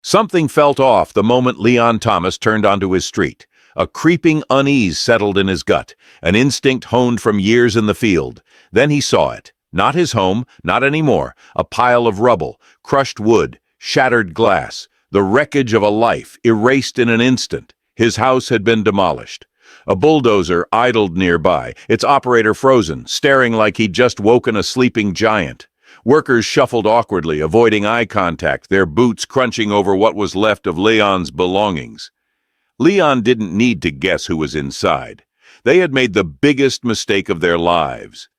Something felt off the moment Leon Thomas turned onto his street. A creeping unease settled in his gut, an instinct honed from years in the field. Then he saw it. Not his home, not anymore. A pile of rubble, crushed wood, shattered glass, the wreckage of a life, erased in an instant. His house had been demolished. A bulldozer idled nearby, its operator frozen, staring like he'd just woken a sleeping giant. Workers shuffled awkwardly, avoiding eye contact, their boots crunching over what was left of Leon's belongings. Leon didn't need to guess who was inside. They had made the biggest mistake of their lives.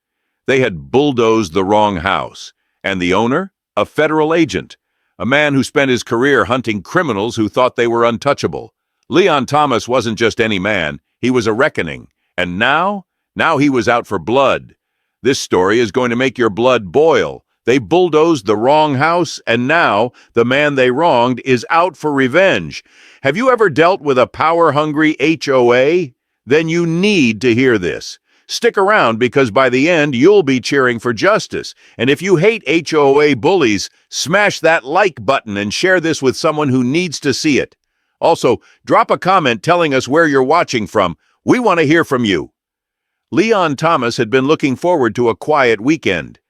They had bulldozed the wrong house. And the owner? A federal agent. A man who spent his career hunting criminals who thought they were untouchable. Leon Thomas wasn't just any man. He was a reckoning. And now he was out for blood. This story is going to make your blood boil. They bulldozed the wrong house, and now the man they wronged is out for revenge. Have you ever dealt with a power-hungry HOA? Then you need to hear this. Stick around, because by the end, you'll be cheering for justice. And if you hate HOA bullies, smash that like button and share this with someone who needs to see it. Also, drop a comment telling us where you're watching from. We want to hear from you. Leon Thomas had been looking forward to a quiet weekend.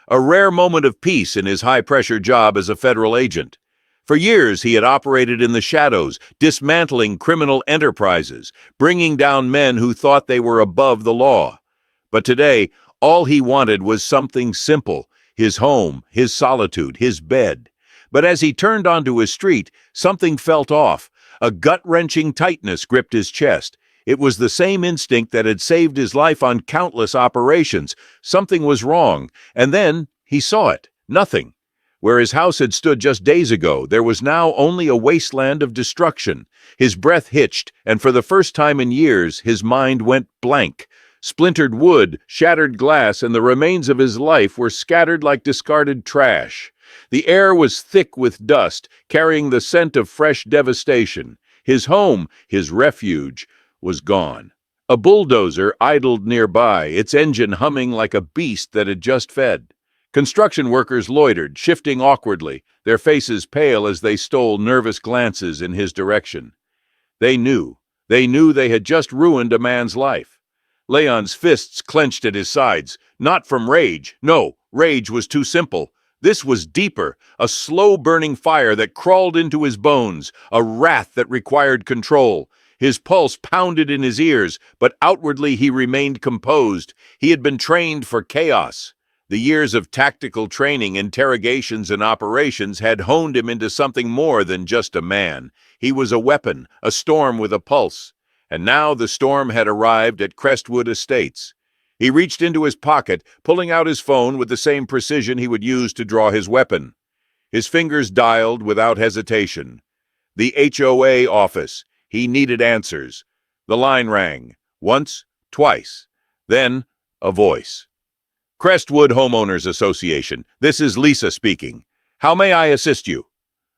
A rare moment of peace in his high-pressure job as a federal agent. For years, he had operated in the shadows, dismantling criminal enterprises, bringing down men who thought they were above the law. But today, all he wanted was something simple: his home, his solitude, his bed. But as he turned onto his street, something felt off. A gut-wrenching tightness gripped his chest. It was the same instinct that had saved his life on countless operations. Something was wrong, and then he saw it. Nothing. Where his house had stood just days ago, there was now only a wasteland of destruction. His breath hitched, and for the first time in years, his mind went blank. Splintered wood, shattered glass, and the remains of his life were scattered like discarded trash. The air was thick with dust, carrying the scent of fresh devastation. His home, his refuge, was gone. A bulldozer idled nearby, its engine humming like a beast that had just fed. Construction workers loitered, shifting awkwardly, their faces pale as they stole nervous glances in his direction. They knew they had just ruined a man's life. Leon's fists clenched at his sides, not from rage. No, rage was too simple. This was deeper, a slow-burning fire that crawled into his bones, a wrath that required control. His pulse pounded in his ears, but outwardly he remained composed. He had been trained for chaos. The years of tactical training, interrogations, and operations had honed him into something more than just a man. He was a weapon, a storm with a pulse. And now the storm had arrived at Crestwood Estates. He reached into his pocket, pulling out his phone with the same precision he would use to draw his weapon. His fingers dialed without hesitation. The HOA office. He needed answers. The line rang. Once, twice. Then, a voice. Crestwood Homeowners Association. This is Lisa speaking. How may I assist you?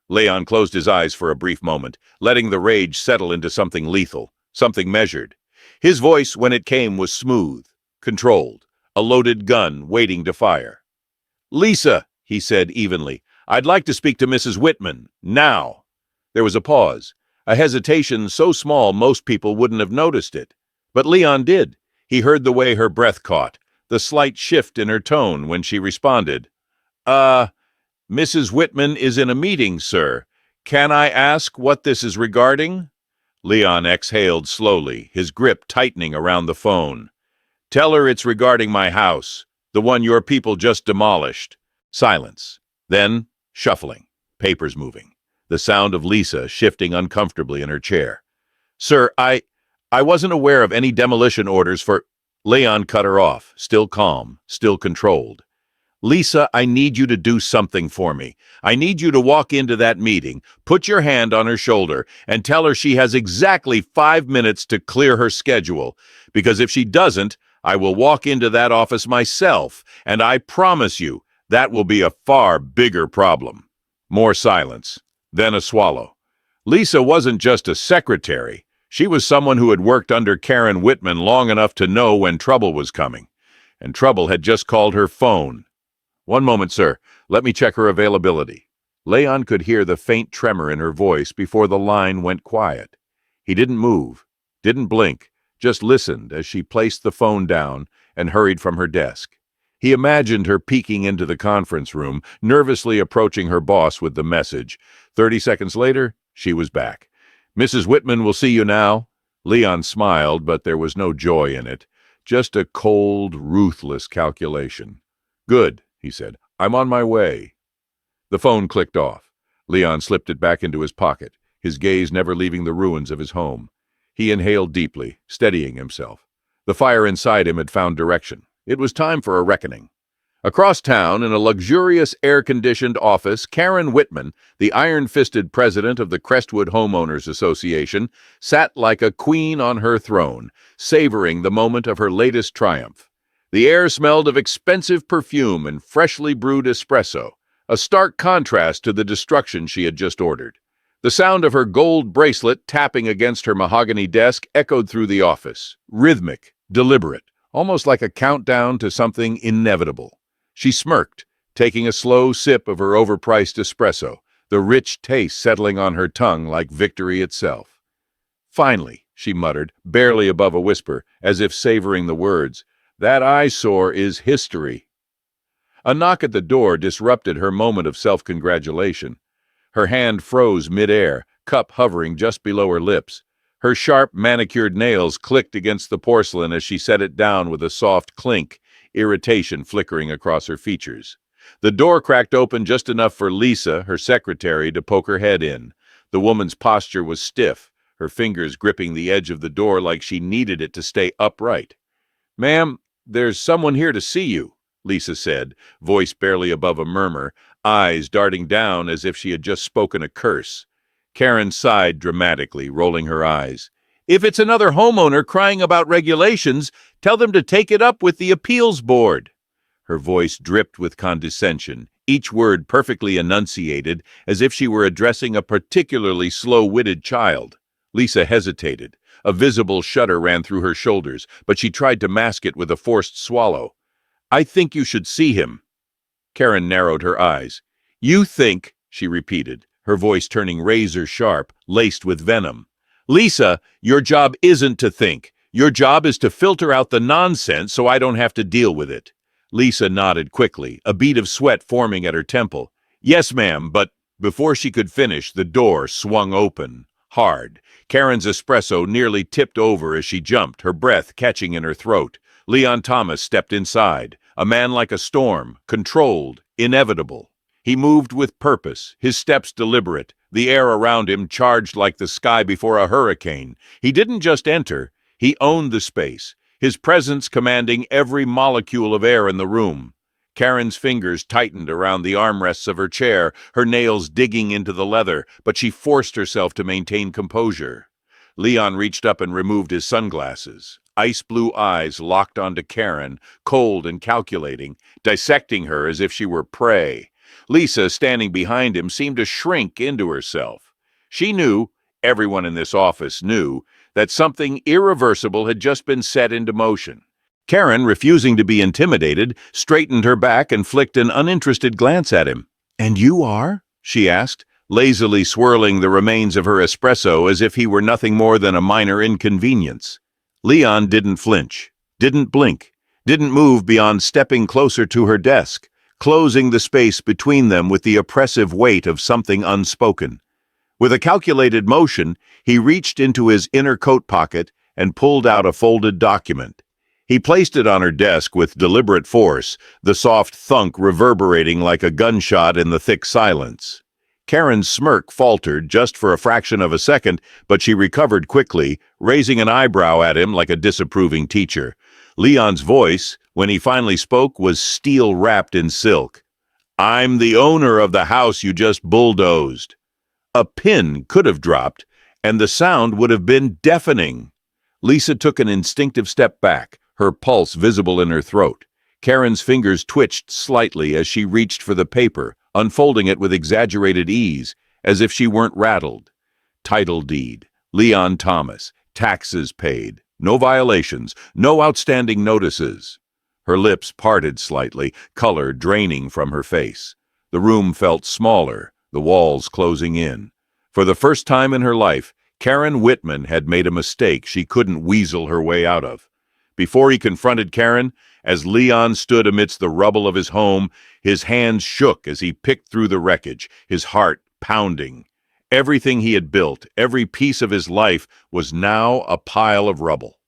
Leon closed his eyes for a brief moment, letting the rage settle into something lethal, something measured. His voice, when it came, was smooth, controlled, a loaded gun waiting to fire. Lisa, he said evenly, I'd like to speak to Mrs. Whitman, now. There was a pause. A hesitation so small most people wouldn't have noticed it. But Leon did. He heard the way her breath caught, the slight shift in her tone when she responded. Mrs. Whitman is in a meeting, sir. Can I ask what this is regarding? Leon exhaled slowly, his grip tightening around the phone. Tell her it's regarding my house, the one your people just demolished. Silence. Then, shuffling, papers moving. The sound of Lisa shifting uncomfortably in her chair. Sir, I wasn't aware of any demolition orders for... Leon cut her off, still calm, still controlled. Lisa, I need you to do something for me. I need you to walk into that meeting, put your hand on her shoulder, and tell her she has exactly 5 minutes to clear her schedule. Because if she doesn't, I will walk into that office myself, and I promise you, that will be a far bigger problem. More silence. Then a swallow. Lisa wasn't just a secretary. She was someone who had worked under Karen Whitman long enough to know when trouble was coming. And trouble had just called her phone. One moment, sir. Let me check her availability. Leon could hear the faint tremor in her voice before the line went quiet. He didn't move, didn't blink, just listened as she placed the phone down and hurried from her desk. He imagined her peeking into the conference room, nervously approaching her boss with the message. 30 seconds later, she was back. "Mrs. Whitman will see you now." Leon smiled, but there was no joy in it, just a cold, ruthless calculation. "Good," he said. "I'm on my way." The phone clicked off. Leon slipped it back into his pocket, his gaze never leaving the ruins of his home. He inhaled deeply, steadying himself. The fire inside him had found direction. It was time for a reckoning. Across town, in a luxurious, air-conditioned office, Karen Whitman, the iron-fisted president of the Crestwood Homeowners Association, sat like a queen on her throne, savoring the moment of her latest triumph. The air smelled of expensive perfume and freshly brewed espresso, a stark contrast to the destruction she had just ordered. The sound of her gold bracelet tapping against her mahogany desk echoed through the office, rhythmic, deliberate, almost like a countdown to something inevitable. She smirked, taking a slow sip of her overpriced espresso, the rich taste settling on her tongue like victory itself. "Finally," she muttered, barely above a whisper, as if savoring the words, "that eyesore is history." A knock at the door disrupted her moment of self-congratulation. Her hand froze mid-air, cup hovering just below her lips. Her sharp, manicured nails clicked against the porcelain as she set it down with a soft clink, irritation flickering across her features. The door cracked open just enough for Lisa, her secretary, to poke her head in. The woman's posture was stiff, her fingers gripping the edge of the door like she needed it to stay upright. "Ma'am, there's someone here to see you," Lisa said, voice barely above a murmur, eyes darting down as if she had just spoken a curse. Karen sighed dramatically, rolling her eyes. "If it's another homeowner crying about regulations, tell them to take it up with the appeals board." Her voice dripped with condescension, each word perfectly enunciated, as if she were addressing a particularly slow-witted child. Lisa hesitated. A visible shudder ran through her shoulders, but she tried to mask it with a forced swallow. "I think you should see him." Karen narrowed her eyes. "You think," she repeated, her voice turning razor-sharp, laced with venom. "Lisa, your job isn't to think. Your job is to filter out the nonsense so I don't have to deal with it." Lisa nodded quickly, a bead of sweat forming at her temple. "Yes, ma'am, but—" Before she could finish, the door swung open, hard. Karen's espresso nearly tipped over as she jumped, her breath catching in her throat. Leon Thomas stepped inside, a man like a storm, controlled, inevitable. He moved with purpose, his steps deliberate, the air around him charged like the sky before a hurricane. He didn't just enter, he owned the space, his presence commanding every molecule of air in the room. Karen's fingers tightened around the armrests of her chair, her nails digging into the leather, but she forced herself to maintain composure. Leon reached up and removed his sunglasses. Ice-blue eyes locked onto Karen, cold and calculating, dissecting her as if she were prey. Lisa, standing behind him, seemed to shrink into herself. She knew, everyone in this office knew, that something irreversible had just been set into motion. Karen, refusing to be intimidated, straightened her back and flicked an uninterested glance at him. "And you are?" she asked, lazily swirling the remains of her espresso as if he were nothing more than a minor inconvenience. Leon didn't flinch, didn't blink, didn't move beyond stepping closer to her desk, closing the space between them with the oppressive weight of something unspoken. With a calculated motion, he reached into his inner coat pocket and pulled out a folded document. He placed it on her desk with deliberate force, the soft thunk reverberating like a gunshot in the thick silence. Karen's smirk faltered just for a fraction of a second, but she recovered quickly, raising an eyebrow at him like a disapproving teacher. Leon's voice, when he finally spoke, was steel-wrapped in silk. "I'm the owner of the house you just bulldozed." A pin could have dropped, and the sound would have been deafening. Lisa took an instinctive step back, her pulse visible in her throat. Karen's fingers twitched slightly as she reached for the paper, unfolding it with exaggerated ease, as if she weren't rattled. Title deed, Leon Thomas, taxes paid, no violations, no outstanding notices. Her lips parted slightly, color draining from her face. The room felt smaller, the walls closing in. For the first time in her life, Karen Whitman had made a mistake she couldn't weasel her way out of. Before he confronted Karen, as Leon stood amidst the rubble of his home, his hands shook as he picked through the wreckage, his heart pounding. Everything he had built, every piece of his life, was now a pile of rubble.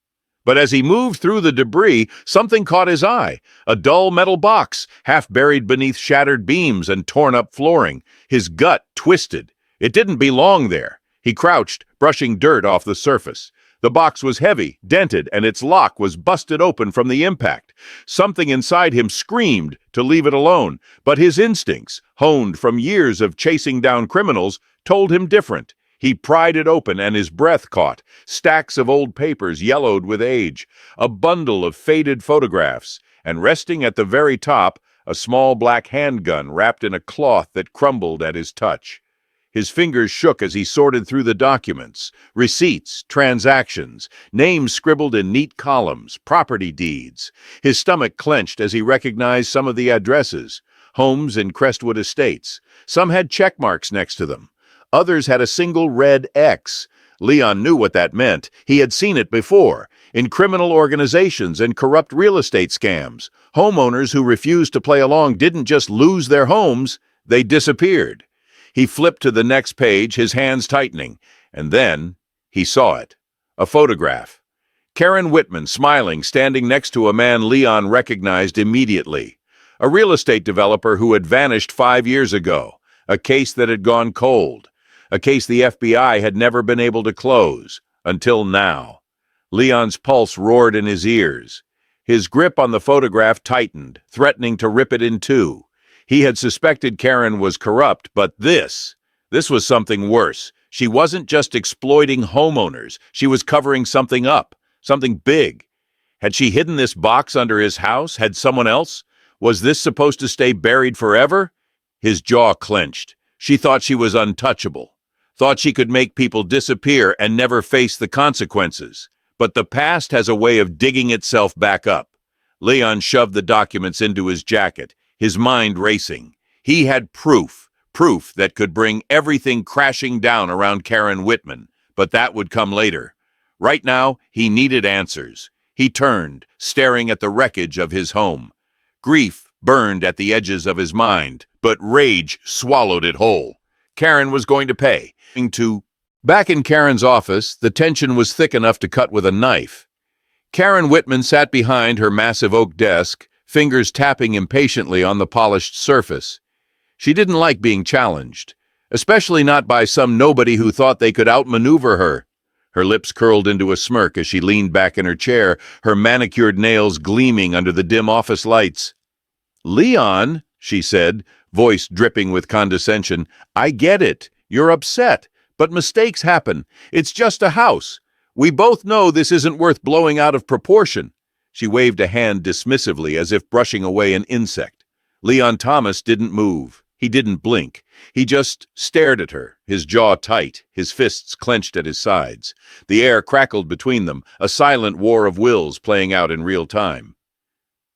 But as he moved through the debris, something caught his eye. A dull metal box, half buried beneath shattered beams and torn-up flooring. His gut twisted. It didn't belong there. He crouched, brushing dirt off the surface. The box was heavy, dented, and its lock was busted open from the impact. Something inside him screamed to leave it alone, but his instincts, honed from years of chasing down criminals, told him different. He pried it open and his breath caught. Stacks of old papers yellowed with age, a bundle of faded photographs, and resting at the very top, a small black handgun wrapped in a cloth that crumbled at his touch. His fingers shook as he sorted through the documents, receipts, transactions, names scribbled in neat columns, property deeds. His stomach clenched as he recognized some of the addresses, homes in Crestwood Estates. Some had check marks next to them. Others had a single red X. Leon knew what that meant. He had seen it before, in criminal organizations and corrupt real estate scams. Homeowners who refused to play along didn't just lose their homes, they disappeared. He flipped to the next page, his hands tightening, and then he saw it. A photograph. Karen Whitman, smiling, standing next to a man Leon recognized immediately. A real estate developer who had vanished 5 years ago. A case that had gone cold. A case the FBI had never been able to close, until now. Leon's pulse roared in his ears. His grip on the photograph tightened, threatening to rip it in two. He had suspected Karen was corrupt, but this was something worse. She wasn't just exploiting homeowners. She was covering something up, something big. Had she hidden this box under his house? Had someone else? Was this supposed to stay buried forever? His jaw clenched. She thought she was untouchable. Thought she could make people disappear and never face the consequences. But the past has a way of digging itself back up. Leon shoved the documents into his jacket, his mind racing. He had proof that could bring everything crashing down around Karen Whitman, but that would come later. Right now, he needed answers. He turned, staring at the wreckage of his home. Grief burned at the edges of his mind, but rage swallowed it whole. Karen was going to pay. Back in Karen's office, the tension was thick enough to cut with a knife. Karen Whitman sat behind her massive oak desk, fingers tapping impatiently on the polished surface. She didn't like being challenged, especially not by some nobody who thought they could outmaneuver her. Her lips curled into a smirk as she leaned back in her chair, her manicured nails gleaming under the dim office lights. "Leon," she said, voice dripping with condescension, "I get it. You're upset, but mistakes happen. It's just a house. We both know this isn't worth blowing out of proportion." She waved a hand dismissively as if brushing away an insect. Leon Thomas didn't move. He didn't blink. He just stared at her, his jaw tight, his fists clenched at his sides. The air crackled between them, a silent war of wills playing out in real time.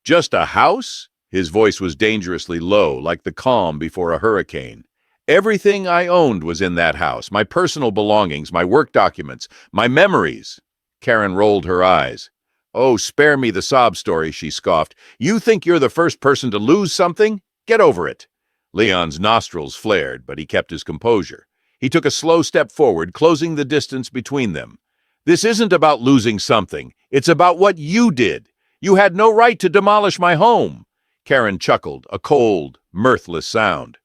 "Just a house?" His voice was dangerously low, like the calm before a hurricane. "Everything I owned was in that house, my personal belongings, my work documents, my memories." Karen rolled her eyes. "Oh, spare me the sob story," she scoffed. "You think you're the first person to lose something? Get over it." Leon's nostrils flared, but he kept his composure. He took a slow step forward, closing the distance between them. "This isn't about losing something. It's about what you did. You had no right to demolish my home." Karen chuckled, a cold, mirthless sound.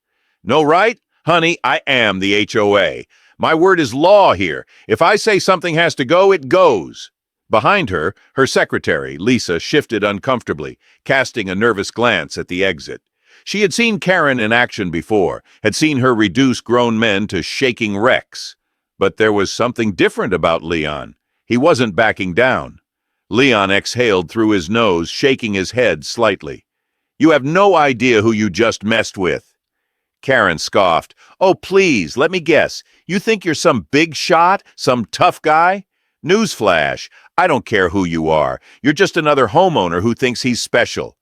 "No right? Honey, I am the HOA. My word is law here. If I say something has to go, it goes." Behind her, her secretary, Lisa, shifted uncomfortably, casting a nervous glance at the exit. She had seen Karen in action before, had seen her reduce grown men to shaking wrecks. But there was something different about Leon. He wasn't backing down. Leon exhaled through his nose, shaking his head slightly. "You have no idea who you just messed with." Karen scoffed. "Oh, please, let me guess. You think you're some big shot, some tough guy? Newsflash, I don't care who you are. You're just another homeowner who thinks he's special."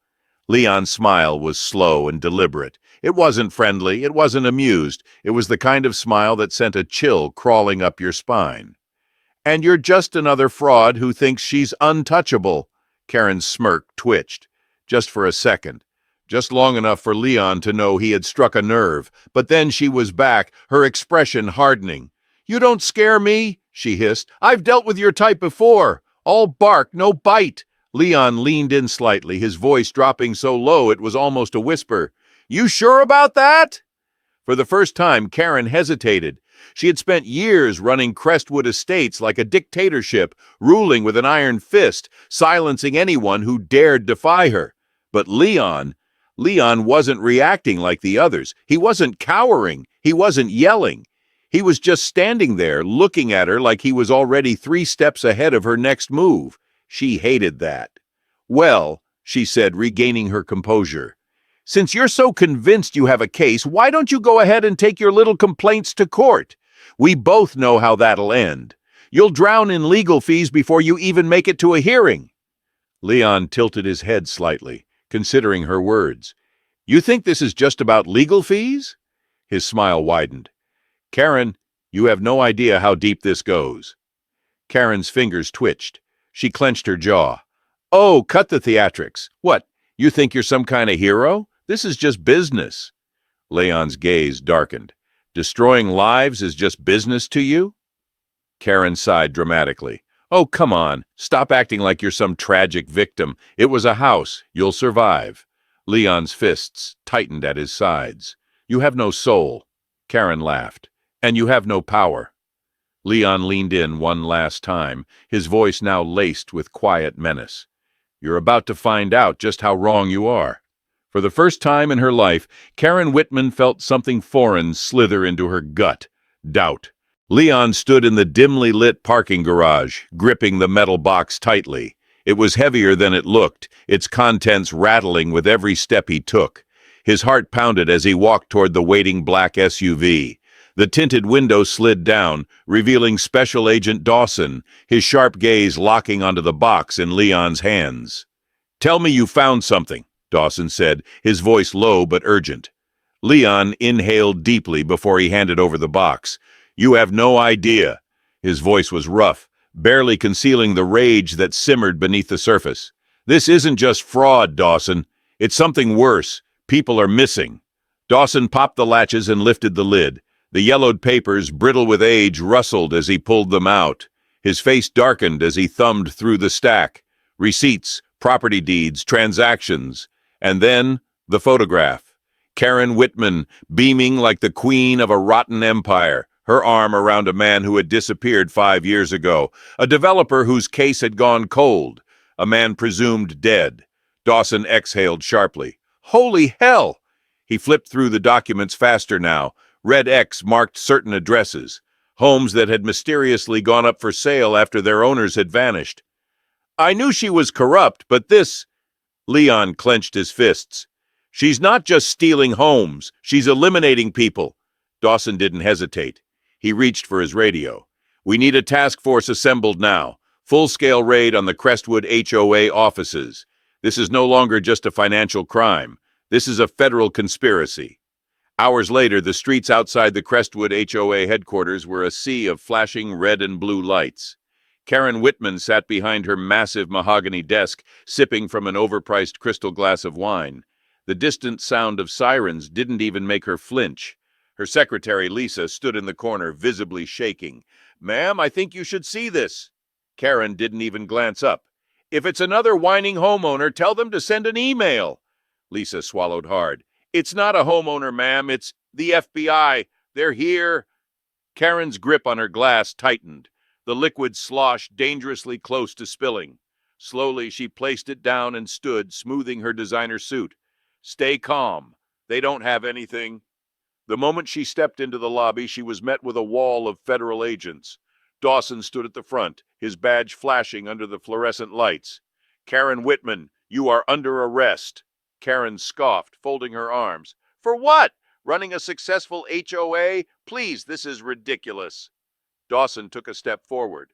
Leon's smile was slow and deliberate. It wasn't friendly, it wasn't amused, it was the kind of smile that sent a chill crawling up your spine. And you're just another fraud who thinks she's untouchable. Karen's smirk twitched, just for a second, just long enough for Leon to know he had struck a nerve. But then she was back, her expression hardening. "You don't scare me," she hissed. "I've dealt with your type before. All bark, no bite." Leon leaned in slightly, his voice dropping so low it was almost a whisper. "You sure about that?" For the first time, Karen hesitated. She had spent years running Crestwood Estates like a dictatorship, ruling with an iron fist, silencing anyone who dared defy her. But Leon wasn't reacting like the others. He wasn't cowering. He wasn't yelling. He was just standing there, looking at her like he was already 3 steps ahead of her next move. She hated that. "Well," she said, regaining her composure, "since you're so convinced you have a case, why don't you go ahead and take your little complaints to court? We both know how that'll end. You'll drown in legal fees before you even make it to a hearing." Leon tilted his head slightly, considering her words. "You think this is just about legal fees?" His smile widened. "Karen, you have no idea how deep this goes." Karen's fingers twitched. She clenched her jaw. "Oh, cut the theatrics. What, you think you're some kind of hero? This is just business." Leon's gaze darkened. "Destroying lives is just business to you?" Karen sighed dramatically. "Oh, come on. Stop acting like you're some tragic victim. It was a house. You'll survive." Leon's fists tightened at his sides. "You have no soul." Karen laughed. "And you have no power." Leon leaned in one last time, his voice now laced with quiet menace. "You're about to find out just how wrong you are." For the first time in her life, Karen Whitman felt something foreign slither into her gut. Doubt. Leon stood in the dimly lit parking garage, gripping the metal box tightly. It was heavier than it looked, its contents rattling with every step he took. His heart pounded as he walked toward the waiting black SUV. The tinted window slid down, revealing Special Agent Dawson, his sharp gaze locking onto the box in Leon's hands. "Tell me you found something," Dawson said, his voice low but urgent. Leon inhaled deeply before he handed over the box. "You have no idea." His voice was rough, barely concealing the rage that simmered beneath the surface. "This isn't just fraud, Dawson. It's something worse. People are missing." Dawson popped the latches and lifted the lid. The yellowed papers, brittle with age, rustled as he pulled them out. His face darkened as he thumbed through the stack. Receipts, property deeds, transactions. And then, the photograph. Karen Whitman, beaming like the queen of a rotten empire, her arm around a man who had disappeared 5 years ago, a developer whose case had gone cold, a man presumed dead. Dawson exhaled sharply. "Holy hell!" He flipped through the documents faster now. Red X marked certain addresses, homes that had mysteriously gone up for sale after their owners had vanished. "I knew she was corrupt, but this—" Leon clenched his fists. "She's not just stealing homes, she's eliminating people." Dawson didn't hesitate. He reached for his radio. "We need a task force assembled now. Full-scale raid on the Crestwood HOA offices. This is no longer just a financial crime. This is a federal conspiracy." Hours later, the streets outside the Crestwood HOA headquarters were a sea of flashing red and blue lights. Karen Whitman sat behind her massive mahogany desk, sipping from an overpriced crystal glass of wine. The distant sound of sirens didn't even make her flinch. Her secretary, Lisa, stood in the corner, visibly shaking. "Ma'am, I think you should see this." Karen didn't even glance up. "If it's another whining homeowner, tell them to send an email." Lisa swallowed hard. "It's not a homeowner, ma'am. It's the FBI. They're here." Karen's grip on her glass tightened. The liquid sloshed dangerously close to spilling. Slowly, she placed it down and stood, smoothing her designer suit. "Stay calm. They don't have anything." The moment she stepped into the lobby, she was met with a wall of federal agents. Dawson stood at the front, his badge flashing under the fluorescent lights. "Karen Whitman, you are under arrest." Karen scoffed, folding her arms. "For what? Running a successful HOA? Please, this is ridiculous." Dawson took a step forward.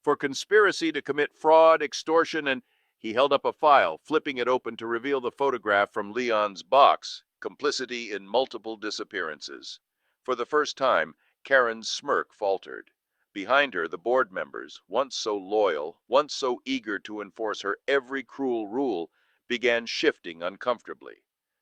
"For conspiracy to commit fraud, extortion, and—" He held up a file, flipping it open to reveal the photograph from Leon's box. complicity in multiple disappearances. For the first time, Karen's smirk faltered. Behind her, the board members, once so loyal, once so eager to enforce her every cruel rule, began shifting uncomfortably.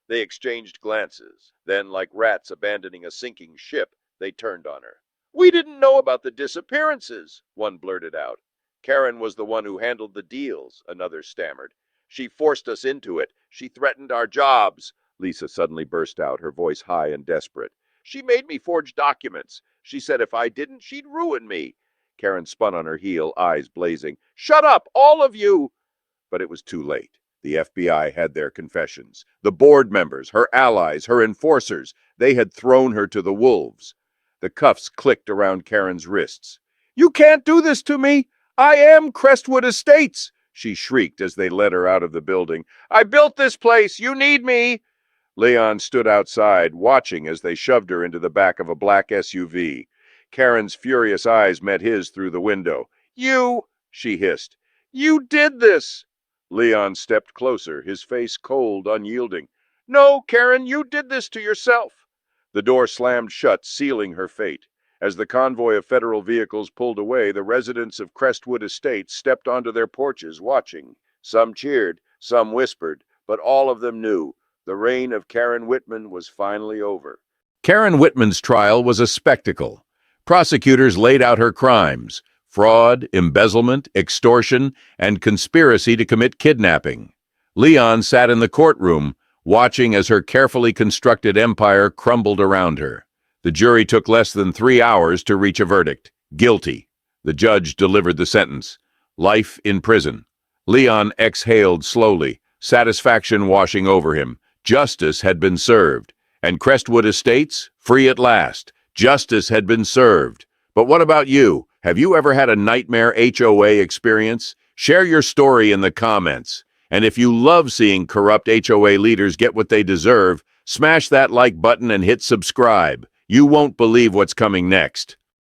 They exchanged glances. Then, like rats abandoning a sinking ship, they turned on her. "We didn't know about the disappearances," one blurted out. "Karen was the one who handled the deals," another stammered. "She forced us into it. She threatened our jobs," Lisa suddenly burst out, her voice high and desperate. "She made me forge documents. She said if I didn't, she'd ruin me." Karen spun on her heel, eyes blazing. "Shut up, all of you!" But it was too late. The FBI had their confessions. The board members, her allies, her enforcers, they had thrown her to the wolves. The cuffs clicked around Karen's wrists. "You can't do this to me! I am Crestwood Estates!" she shrieked as they led her out of the building. "I built this place! You need me!" Leon stood outside, watching as they shoved her into the back of a black SUV. Karen's furious eyes met his through the window. "You," she hissed, "you did this!" Leon stepped closer, his face cold, unyielding. "No, Karen, you did this to yourself." The door slammed shut, sealing her fate. As the convoy of federal vehicles pulled away, the residents of Crestwood Estates stepped onto their porches, watching. Some cheered, some whispered, but all of them knew the reign of Karen Whitman was finally over. Karen Whitman's trial was a spectacle. Prosecutors laid out her crimes: fraud, embezzlement, extortion, and conspiracy to commit kidnapping. Leon sat in the courtroom, watching as her carefully constructed empire crumbled around her. The jury took less than 3 hours to reach a verdict: guilty. The judge delivered the sentence: life in prison. Leon exhaled slowly, satisfaction washing over him. Justice had been served. And Crestwood Estates, free at last. Justice had been served. But what about you? Have you ever had a nightmare HOA experience? Share your story in the comments. And if you love seeing corrupt HOA leaders get what they deserve, smash that like button and hit subscribe. You won't believe what's coming next.